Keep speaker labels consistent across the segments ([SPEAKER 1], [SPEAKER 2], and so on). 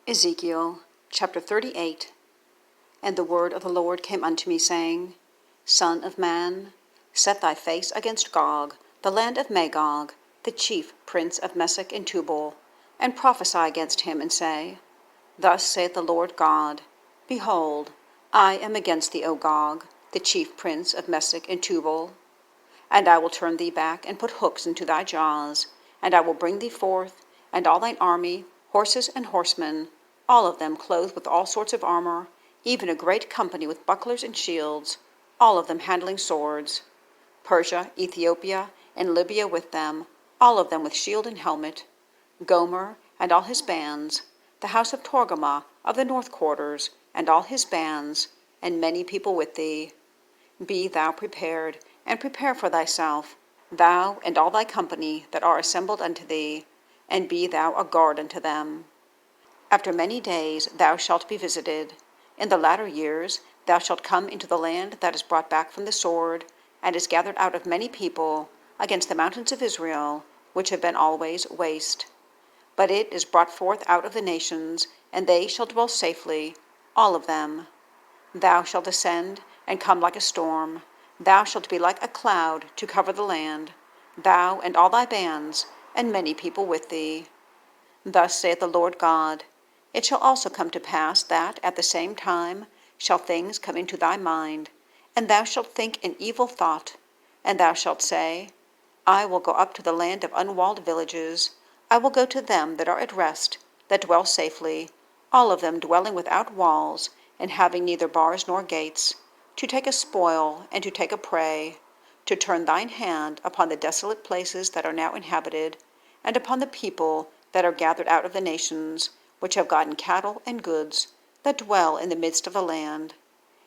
[SPEAKER 1] Ezekiel chapter 38. And the word of the Lord came unto me, saying, Son of man, set thy face against Gog, the land of Magog, the chief prince of Meshech and Tubal, and prophesy against him, and say, Thus saith the Lord God, Behold, I am against thee, O Gog, the chief prince of Meshech and Tubal. And I will turn thee back, and put hooks into thy jaws, and I will bring thee forth, and all thine army, horses and horsemen, all of them clothed with all sorts of armour, even a great company with bucklers and shields, all of them handling swords. Persia, Ethiopia, and Libya with them, all of them with shield and helmet. Gomer and all his bands, the house of Togarmah of the north quarters, and all his bands, and many people with thee. Be thou prepared, and prepare for thyself, thou and all thy company that are assembled unto thee, and be thou a guard unto them. After many days thou shalt be visited. In the latter years thou shalt come into the land that is brought back from the sword, and is gathered out of many people, against the mountains of Israel, which have been always waste. But it is brought forth out of the nations, and they shall dwell safely, all of them. Thou shalt ascend, and come like a storm. Thou shalt be like a cloud to cover the land, thou and all thy bands, and many people with thee. Thus saith the Lord God, It shall also come to pass that at the same time shall things come into thy mind, and thou shalt think an evil thought, and thou shalt say, I will go up to the land of unwalled villages, I will go to them that are at rest, that dwell safely, all of them dwelling without walls, and having neither bars nor gates, to take a spoil and to take a prey, to turn thine hand upon the desolate places that are now inhabited, and upon the people that are gathered out of the nations, which have gotten cattle and goods, that dwell in the midst of the land.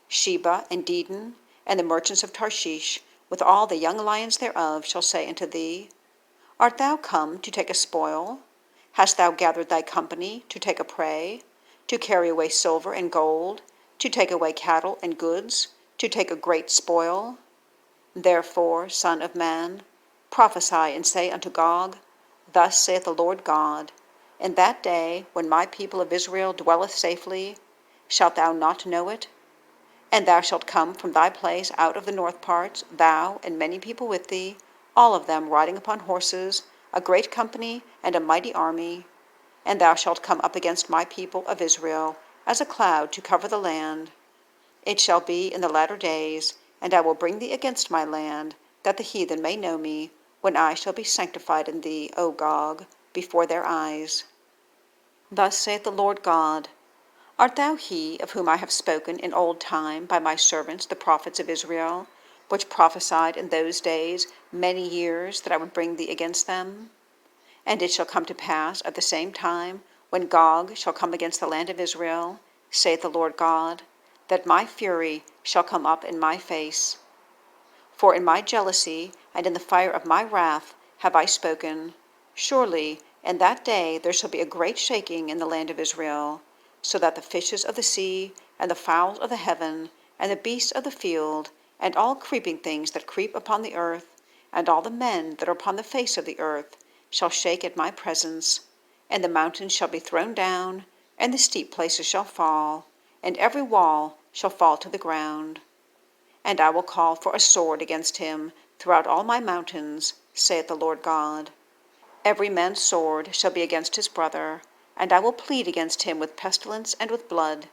[SPEAKER 1] Sheba and Dedan, and the merchants of Tarshish, with all the young lions thereof, shall say unto thee, Art thou come to take a spoil? Hast thou gathered thy company to take a prey, to carry away silver and gold, to take away cattle and goods, to take a great spoil? Therefore, Son of man, prophesy and say unto Gog, Thus saith the Lord God, In that day, when my people of Israel dwelleth safely, shalt thou not know it? And thou shalt come from thy place out of the north parts, thou and many people with thee, all of them riding upon horses, a great company and a mighty army. And thou shalt come up against my people of Israel, as a cloud to cover the land. It shall be in the latter days, and I will bring thee against my land, that the heathen may know me, when I shall be sanctified in thee, O Gog, before their eyes. Thus saith the Lord God, Art thou he of whom I have spoken in old time by my servants the prophets of Israel, which prophesied in those days many years that I would bring thee against them? And it shall come to pass at the same time, when Gog shall come against the land of Israel, saith the Lord God, that my fury shall come up in my face. For in my jealousy and in the fire of my wrath have I spoken. Surely in that day there shall be a great shaking in the land of Israel, so that the fishes of the sea, and the fowls of the heaven, and the beasts of the field, and all creeping things that creep upon the earth, and all the men that are upon the face of the earth, shall shake at my presence, and the mountains shall be thrown down, and the steep places shall fall, and every wall shall fall to the ground. And I will call for a sword against him throughout all my mountains, saith the Lord God. Every man's sword shall be against his brother, and I will plead against him with pestilence and with blood.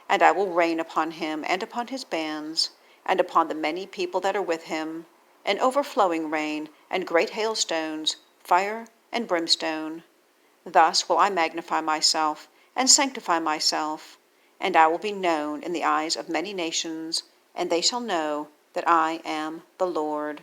[SPEAKER 1] And I will rain upon him and upon his bands, and upon the many people that are with him, an overflowing rain, and great hailstones, fire and brimstone. Thus will I magnify myself, and sanctify myself, and I will be known in the eyes of many nations, and they shall know that I am the Lord.